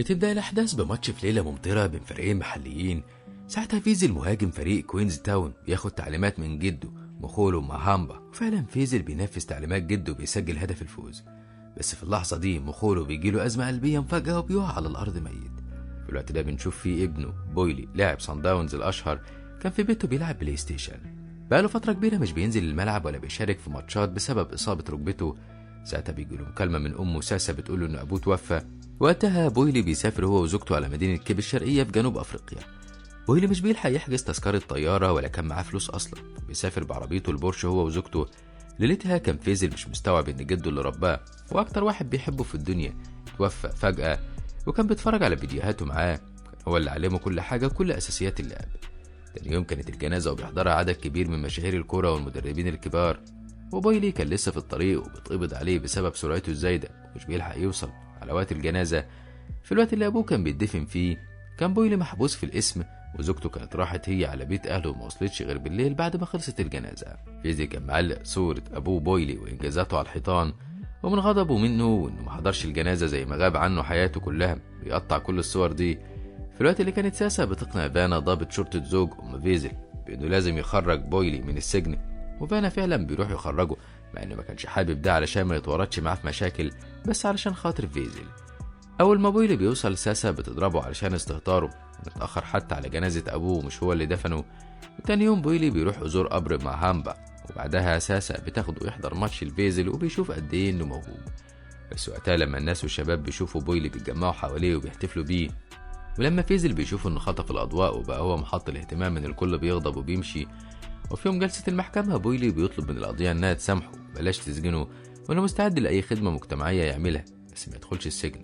بتبدأ الأحداث بماتش في ليلة ممطرة بين فريقين محليين. ساعتها فيزل مهاجم فريق كوينز تاون بياخد تعليمات من جده مخولو ماهامبا، وفعلا فيزل بينفذ تعليمات جده وبيسجل هدف الفوز. بس في اللحظة دي مخولو بيجيله أزمة قلبية مفاجئة وبيقع على الأرض ميت. في الوقت ده بنشوف فيه ابنه بويلي لاعب صن داونز الأشهر كان في بيته بيلعب بلاي ستيشن. بقاله فترة كبيرة مش بينزل الملعب ولا بيشارك في ماتشات بسبب إصابة ركبته. ساعتها بيجيله مكالمة من أمه ساسا بتقوله إن أبوه توفى. وقتها بويلي بيسافر هو وزوجته على مدينة كيب الشرقية في جنوب أفريقيا. بويلي مش بيلحق يحجز تذكرة طيارة ولا كان معاه فلوس أصلا، بيسافر بعربيته البورش هو وزوجته. ليلتها كان فيزل مش مستوعب إن جده اللي رباه وأكتر واحد بيحبه في الدنيا توفى فجأة، وكان بيتفرج على فيديوهاته معاه. كان هو اللي علمه كل حاجة وكل أساسيات اللعب. تاني يوم كانت الجنازة وبيحضرها عدد كبير من مشاهير الكرة والمدربين الكبار، وبويلي كان لسه في الطريق وبيتقبض عليه بسبب سرعته الزايدة ومش بيلحق يوصل على وقت الجنازة. في الوقت اللي أبوه كان بيدفن فيه كان بويلي محبوس في القسم، وزوجته كانت راحت هي على بيت أهله وما وصلتش غير بالليل بعد ما خلصت الجنازة. فيزي كان معلق صورة أبوه بويلي وإنجازاته على الحيطان، ومن غضبه منه وإنه ما حضرش الجنازة زي ما غاب عنه حياته كلها بيقطع كل الصور دي. في الوقت اللي كانت ساسا بتقنع فانا ضابط شرطة زوج أم فيزل بإنه لازم يخرج بويلي من السجن، وفانا فعلا بيروح يخرجه مع إنه ما كانش حابب ده علشان ما يتورطش معاه في مشاكل، بس علشان خاطر فيزل. أول ما بويلي بيوصل ساسا بتضربه علشان استهتاره متأخر حتى على جنازة أبوه مش هو اللي دفنه. وتاني يوم بويلي بيروح يزور قبر مع هامبا، وبعدها ساسا بتاخده يحضر ماتش الفيزل وبيشوف قد إيه إنه موهوب. بس وقتها لما الناس والشباب بيشوفوا بويلي بيتجمعوا حواليه وبيحتفلوا بيه، ولما فيزل بيشوف إنه خطف الأضواء وبقى هو محط الاهتمام من الكل بيغضب وبيمشي. وفي يوم جلسة المحكمة بويلي بيطلب من القضية إنها تسامحه بلاش تسجنه، وإنه مستعد لأي خدمة مجتمعية يعملها بس ما يدخلش السجن.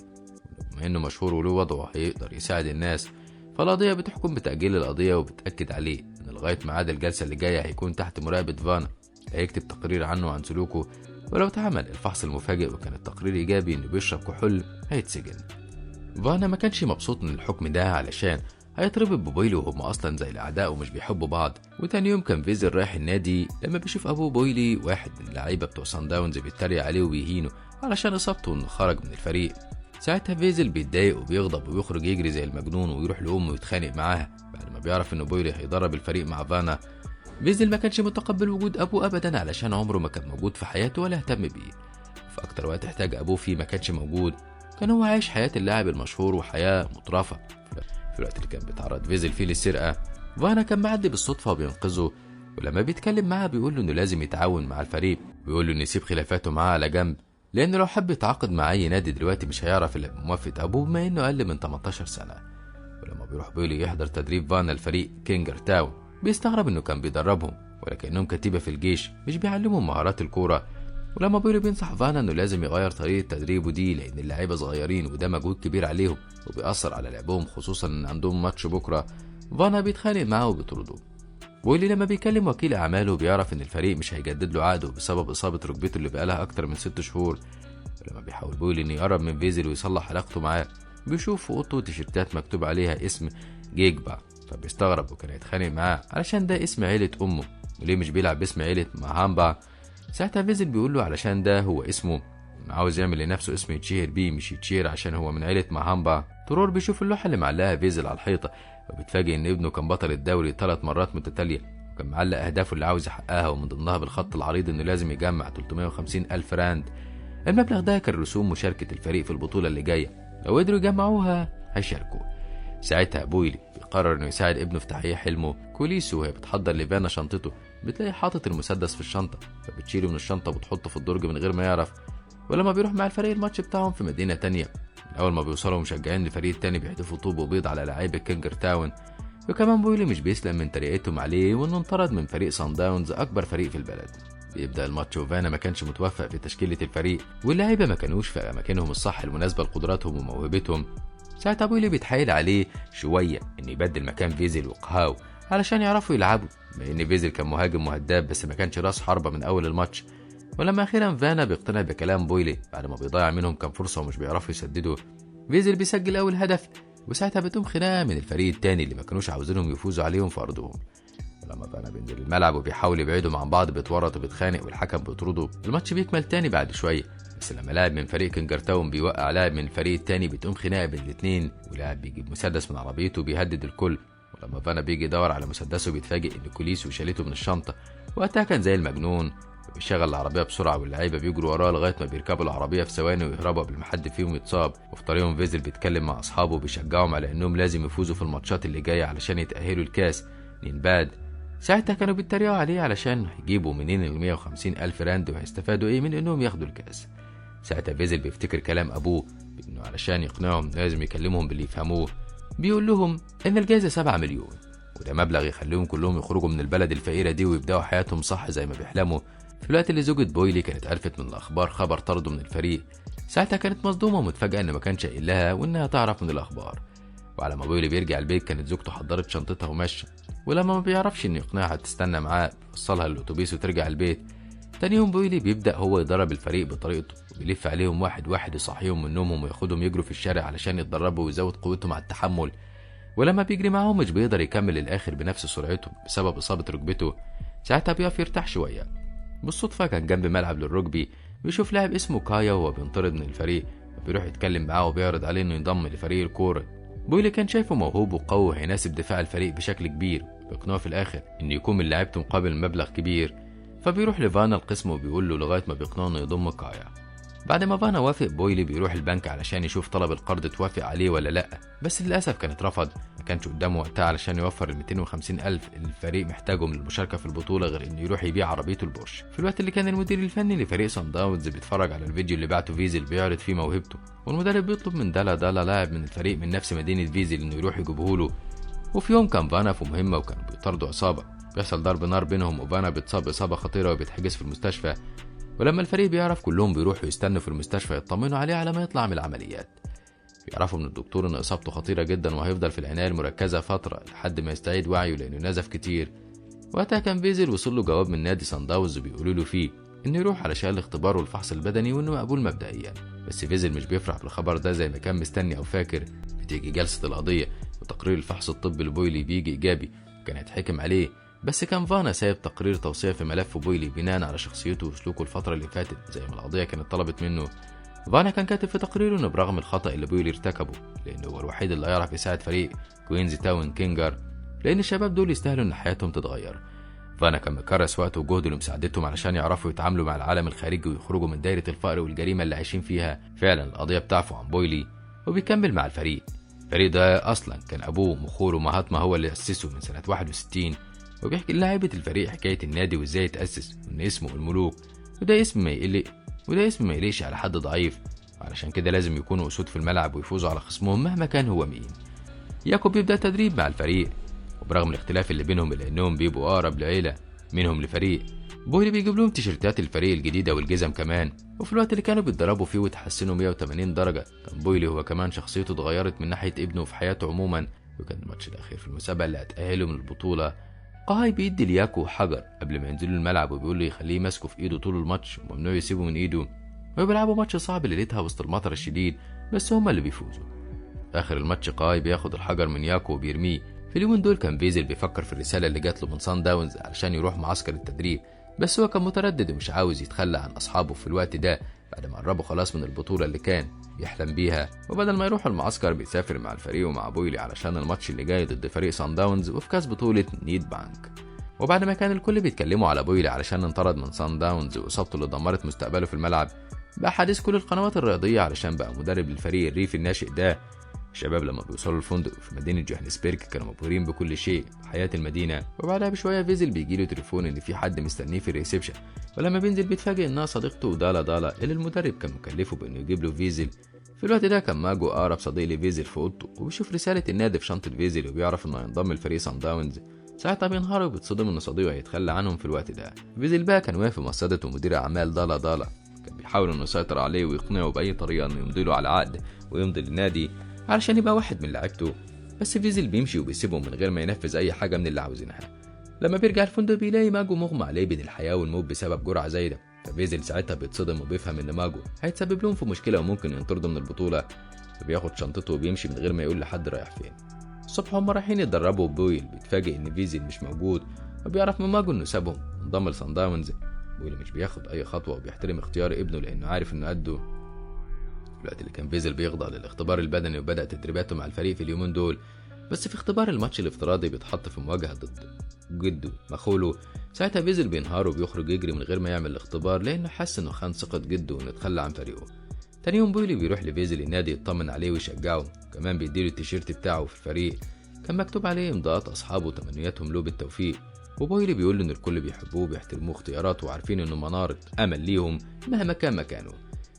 بما إنه مشهور وله وضعه هيقدر يساعد الناس، فالقضية بتحكم بتأجيل القضية وبتأكد عليه إن لغاية ميعاد الجلسة اللي جاية هيكون تحت مراقبة فانا، هيكتب تقرير عنه وعن سلوكه، ولو اتعمل الفحص المفاجئ وكان التقرير إيجابي إنه بيشرب كحول هيتسجن. فانا ما كانش مبسوط من الحكم ده علشان هيتربط ببويلي وهم اصلا زي الاعداء ومش بيحبوا بعض. وتاني يوم كان فيزل رايح النادي لما بيشوف ابوه بويلي واحد من اللعيبه بتوع سان داونز بيتريق عليه وبيهينه علشان اصابته انه خرج من الفريق. ساعتها فيزل بيتضايق وبيغضب ويخرج يجري زي المجنون ويروح لامه ويتخانق معاها بعد ما بيعرف ان بويلي هيضرب الفريق مع فانا. فيزل ما كانش متقبل وجود ابوه ابدا علشان عمره ما كان موجود في حياته ولا اهتم بيه. في اكتر وقت احتاج ابوه فيه ما كانش موجود، كان هو عايش حياة اللاعب المشهور وحياة مترفة. في الوقت اللي كان بيتعرض فيزل فيه للسرقة، فانا كان معدي بالصدفة وبينقذه، ولما بيتكلم معاه بيقول له انه لازم يتعاون مع الفريق، بيقول له انه يسيب خلافاته معاه على جنب لانه لو حب يتعاقد مع اي نادي دلوقتي مش هيعرف الا بموافقة ابوه بما انه اقل من 18 سنة. ولما بيروح بيقول يحضر تدريب فانا الفريق كينجر تاون بيستغرب انه كان بيدربهم ولكنهم كتيبة في الجيش مش بيعلمهم مهارات الكورة. ولما بيقولوا بينصح فانا انه لازم يغير طريقه تدريبه دي لان اللعيبه صغيرين وده مجهود كبير عليهم وبيأثر على لعبهم، خصوصا ان عندهم ماتش بكره. فانا بيتخانق معاه وبيطرده. بيقولي لما بيكلم وكيل اعماله بيعرف ان الفريق مش هيجدد له عقده بسبب اصابه ركبته اللي بقالها اكتر من 6 شهور. ولما بيحاول بيقولي انه يقرب من فيزل ويصلح علاقته معاه، بيشوف في اوضته تيشيرتات مكتوب عليها اسم جيجبا، فبيستغرب وكان هيتخانق معاه علشان ده اسم عيله امه وليه مش بيلعب باسم عيله ماهامبا. ساعتها فيزل بيقول له علشان ده هو اسمه، عاوز يعمل لنفسه اسم يتشهر بيه مش يتشهر عشان هو من عيلة ماهامبا. ترور بيشوف اللوحة اللي معلقها فيزل على الحيطة وبيتفاجئ ان ابنه كان بطل الدوري 3 مرات متتالية، وكان معلق اهدافه اللي عاوز يحققها ومن ضمنها بالخط العريض انه لازم يجمع 350 ألف راند. المبلغ ده كان رسوم مشاركة الفريق في البطولة اللي جاية، لو قدروا يجمعوها هيشاركوا. ساعتها بويلي بيقرر انه يساعد ابنه في تحقيق حلمه. كوليسو وهي بتحضر لفانا شنطته بتلاقي حاطط المسدس في الشنطة، فبتشيله من الشنطة وتحطه في الدرج من غير ما يعرف. ولما بيروح مع الفريق الماتش بتاعهم في مدينة تانية، أول ما بيوصلوا مشجعين الفريق التاني بيحدفوا طوب وبيض على لعيبة كينجر تاون. وكمان بويلي مش بيسلم من طريقتهم عليه وإنه انطرد من فريق سان داونز أكبر فريق في البلد. بيبدأ الماتش وفانا ما كانش متوفق في تشكيلة الفريق واللعيبة ما كانوش في أماكنهم الصح المناسبة لقدراتهم وموهبتهم. ساعتها بويلي بيتحايل عليه شوية إنه يبدل مكان فيزل وقهاو علشان يعرفوا يلعبوا، بما إن فيزل كان مهاجم مهداب بس ما كانش راس حربة من أول الماتش. ولما أخيرا فانا بيقتنع بكلام بويلي بعد ما بيضيع منهم كام فرصة ومش بيعرفوا يسددوا، فيزل بيسجل أول هدف، وساعتها بتقوم خناقة من الفريق التاني اللي ما كانوش عاوزينهم يفوزوا عليهم في أرضهم. ولما فانا بينزل الملعب وبيحاول يبعدهم عن بعض بيتورط وبيتخانق والحكم بيطرده. الماتش بيكمل تاني بعد شويه، بس لما لاعب من فريق كينجر تاون بيوقع لاعب من الفريق التاني بتقوم خناقه بين الاتنين، ولاعب بيجيب مسدس من عربيته وبيهدد الكل. ولما فانا بيجي يدور على مسدسه بيتفاجئ ان كوليسو شالته من الشنطه، وقتها كان زي المجنون وبيشغل العربيه بسرعه واللعيبه بيجروا وراه لغايه ما بيركبوا العربيه في ثواني ويهربوا قبل ما حد فيهم يتصاب. وفي طريقهم فيزل بيتكلم مع اصحابه وبيشجعهم على انهم لازم يفوزوا في الماتشات اللي جايه علشان يتاهلوا الكاس نينباد. ساعتها كانوا بيتريقوا عليه علشان هيجيبوا منين ال 150 ألف راند وهيستفادوا ايه من انهم ياخدوا الكاس. ساعتها فيزل بيفتكر كلام ابوه بانه علشان يقنعهم لازم يكلمهم باللي يفهموه. بيقول لهم ان الجائزه 7 مليون، وده مبلغ يخليهم كلهم يخرجوا من البلد الفقيره دي ويبداوا حياتهم صح زي ما بيحلموا. في الوقت اللي زوجة بويلي كانت عرفت من الاخبار خبر طرده من الفريق، ساعتها كانت مصدومه ومتفاجئه ان ما كانش قايل لها وانها تعرف من الاخبار. وعلى ما بويلي بيرجع البيت كانت زوجته حضرت شنطتها ومشى، ولما ما بيعرفش انه يقنعها تستنى معاه بيوصلها للاتوبيس وترجع البيت. تاني يوم بويلي بيبدا هو يدرب الفريق بطريقته، وبيلف عليهم واحد واحد يصحيهم من نومهم وياخدهم يجروا في الشارع علشان يتدربوا ويزود قوتهم على التحمل. ولما بيجري معاهم مش بيقدر يكمل للاخر بنفس سرعته بسبب اصابه ركبته. ساعتها بيقف يرتاح شويه. بالصدفه كان جنب ملعب للركبي بيشوف لاعب اسمه كايا وهو بينطرد من الفريق، وبيروح يتكلم معاه وبيعرض عليه انه ينضم لفريق الكوره. بويلي كان شايفه موهوب وقوي وهيناسب دفاع الفريق بشكل كبير، بيقنعه في الاخر انه يكون من لعيبته مقابل مبلغ كبير. فبيروح لفانا القسم وبيقول له لغايه ما بيقنعه انه يضم كايا. بعد ما فانا وافق بويلي بيروح البنك علشان يشوف طلب القرض توافق عليه ولا لا، بس للاسف كانت رفض. ما كانش قدامه وقتها علشان يوفر ال 250 ألف اللي الفريق محتاجهم للمشاركه في البطوله غير انه يروح يبيع عربيته البورش. في الوقت اللي كان المدير الفني لفريق صن داونز بيتفرج على الفيديو اللي بعته فيزل بيعرض فيه موهبته، والمدرب بيطلب من دالا لاعب من الفريق من نفس مدينه فيزل انه يروح يجيبه له. وفي يوم كان فانا في مهمه وكانوا بيطاردوا عصابه، بيحصل ضرب نار بينهم وفانا بيتصاب اصابه خطيره وبيتحجز في المستشفى. ولما الفريق بيعرف كلهم بيروحوا يستنوا في المستشفى يطمنوا عليه على ما يطلع من العمليات. بيعرفوا من الدكتور ان اصابته خطيره جدا وهيفضل في العنايه المركزه فتره لحد ما يستعيد وعيه لانه نزف كتير. وقتها كان فيزل وصل له جواب من نادي صن داونز بيقولوا له فيه انه يروح علشان الاختبار والفحص البدني وانه مقبول مبدئيا. بس فيزل مش بيفرح بالخبر ده زي ما كان مستني او فاكر. بتيجي جلسه القضيه وتقرير الفحص الطبي لبويلي بيجي ايجابي وكان هيتحكم عليه، بس كان فانا سايب تقرير توصية في ملف بويلي بناء على شخصيته وسلوكه الفترة اللي فاتت زي ما القضية كانت طلبت منه. فانا كان كاتب في تقريره انه برغم الخطأ اللي بويلي ارتكبه لانه هو الوحيد اللي هيعرف يساعد فريق كوينز تاون كينجر، لان الشباب دول يستاهلوا ان حياتهم تتغير. فانا كان مكرس وقته وجهده لمساعدتهم علشان يعرفوا يتعاملوا مع العالم الخارجي ويخرجوا من دايرة الفقر والجريمة اللي عايشين فيها. فعلا القضية بتعفو عن بويلي وبيكمل مع الفريق ده اصلا كان ابوه مخورو مهاتما هو اللي اسسه من سنة 61. وبيحكي للاعيبة الفريق حكاية النادي وازاي اتأسس وان اسمه الملوك، وده اسم ما يليش على حد ضعيف، علشان كده لازم يكونوا اسود في الملعب ويفوزوا على خصمهم مهما كان هو مين. ياكوب بيبدأ تدريب مع الفريق، وبرغم الاختلاف اللي بينهم الا انهم بيبقوا اقرب لعيلة منهم لفريق. بويلي بيجيب لهم تيشيرتات الفريق الجديدة والجزم كمان. وفي الوقت اللي كانوا بيتدربوا فيه وتحسنوا 180 درجة كان بويلي هو كمان شخصيته اتغيرت من ناحية ابنه في حياته عموما. وكان الماتش الاخير في المسابقة اللي هتأهله من البطولة قاي بيدي لياكو حجر قبل ما ينزلوا الملعب وبيقول له يخليه ماسكه في ايده طول الماتش وممنوع يسيبه من ايده. وبيلعبوا ماتش صعب ليلتها وسط المطر الشديد بس هما اللي بيفوزوا. اخر الماتش قاي بياخد الحجر من ياكو وبيرميه. في اليومين دول كان فيزل بيفكر في الرسالة اللي جات له من صن داونز علشان يروح معسكر التدريب، بس هو كان متردد ومش عاوز يتخلى عن اصحابه في الوقت ده بعد ما قربوا خلاص من البطولة اللي كان يحلم بيها. وبدل ما يروح المعسكر بيسافر مع الفريق ومع بويلي علشان الماتش اللي جاي ضد فريق صن داونز وفي كاس بطولة نيد بانك. وبعد ما كان الكل بيتكلموا على بويلي علشان انطرد من صن داونز واصابته اللي دمرت مستقبله في الملعب، بقى حديث كل القنوات الرياضية علشان بقى مدرب للفريق الريفي الناشئ ده. الشباب لما بيوصلوا الفندق في مدينة جوهانسبرج كانوا مبهورين بكل شيء حياة المدينة. وبعدها بشوية فيزل بيجيله تليفون ان في حد مستنيه في الريسبشن، ولما بينزل بيتفاجئ انها صديقته دالا اللي المدرب كان مكلفه بانه يجيب له فيزل. في الوقت ده كان ماجو اقرب صديق لفيزل في اوضته وبيشوف رسالة النادي في شنطة فيزل وبيعرف انه ينضم لفريق صن داونز. ساعتها بينهار وبيتصدم ان صديقه هيتخلى عنهم في الوقت ده. فيزل بقى كان واقف في مصيدته ومدير اعمال دالا كان بيحاول انه يسيطر عليه ويقنعه باي طريقه انه يمضي له على عقد ويمضي للنادي علشان يبقى واحد من لعيبته. بس فيزل بيمشي وبيسيبهم من غير ما ينفذ اي حاجه من اللي عاوزينها. لما بيرجع الفندق بيلاقي ماجو مغمى عليه بين الحياه والموت بسبب جرعه زايده. ففيزل ساعتها بيتصدم وبيفهم ان ماجو هيتسبب لهم في مشكله وممكن ينطردوا من البطوله. فبياخد شنطته وبيمشي من غير ما يقول لحد رايح فين. الصبح هم رايحين يتدربوا وبويل بيتفاجئ ان فيزل مش موجود وبيعرف من ماجو انه سابهم انضم لصن داونز. بويلي مش بياخد اي خطوه وبيحترم اختيار ابنه لانه عارف انه قده. الوقت اللي كان فيزل بيخضع للاختبار البدني وبدأ تدريباته مع الفريق في اليومين دول، بس في اختبار الماتش الافتراضي بيتحط في مواجهة ضد جده مخوله. ساعتها فيزل بينهار وبيخرج يجري من غير ما يعمل الاختبار لأنه حس إنه خان ثقة جده وإنه اتخلى عن فريقه. تاني يوم بويلي بيروح لفيزل النادي يطمن عليه ويشجعه، كمان بيديله التيشيرت بتاعه في الفريق كان مكتوب عليه إمضاءات أصحابه وتمنياتهم له بالتوفيق. وبويلي بيقول له إن الكل بيحبوه وبيحترموه اختياراته وعارفين إنه منارة أمل ليهم مهما كان مكانه.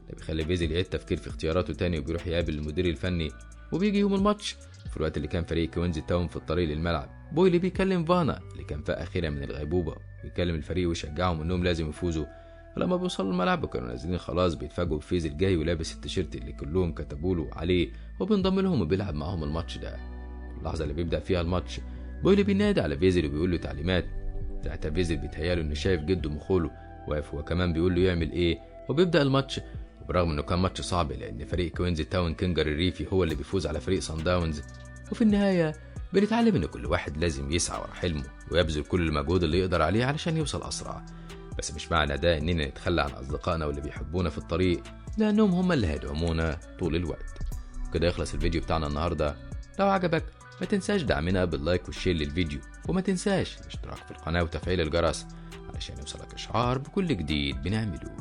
ده بيخلي فيزل يعيد تفكير في اختياراته تاني وبيروح يقابل المدير الفني. وبيجي يوم الماتش في الوقت اللي كان فريق كوينز تاون في الطريق للملعب، بويلي بيكلم فانا اللي كان فاق أخيرا من الغيبوبة ويكلم الفريق ويشجعهم إنهم لازم يفوزوا. فلما بيوصلوا الملعب وكانوا نازلين خلاص بيتفاجئوا بفيزل جاي ولابس التيشيرت اللي كلهم كتبوله عليه وبينضم لهم وبيلعب معاهم الماتش ده. اللحظة اللي بيبدأ فيها الماتش بويلي بينادي على فيزل وبيقول له تعليمات. ساعتها فيزل بيتهيأله إنه شايف جده مخوله واقف هو كمان بيقول له يعمل إيه. وبيبدأ الماتش وبرغم إنه كان ماتش صعب لأن فريق كوينز تاون كينجر الريفي هو اللي بيفوز على فريق صن داونز. وفي النهاية بنتعلم إن كل واحد لازم يسعى ورا حلمه ويبذل كل المجهود اللي يقدر عليه علشان يوصل أسرع. بس مش معنى ده إننا نتخلى عن أصدقائنا واللي بيحبونا في الطريق، لأنهم هم اللي هيدعمونا طول الوقت. وكده يخلص الفيديو بتاعنا النهاردة. لو عجبك ما تنساش دعمنا باللايك والشير للفيديو، وما تنساش الاشتراك في القناة وتفعيل الجرس علشان يوصلك إشعار بكل جديد بنعمله.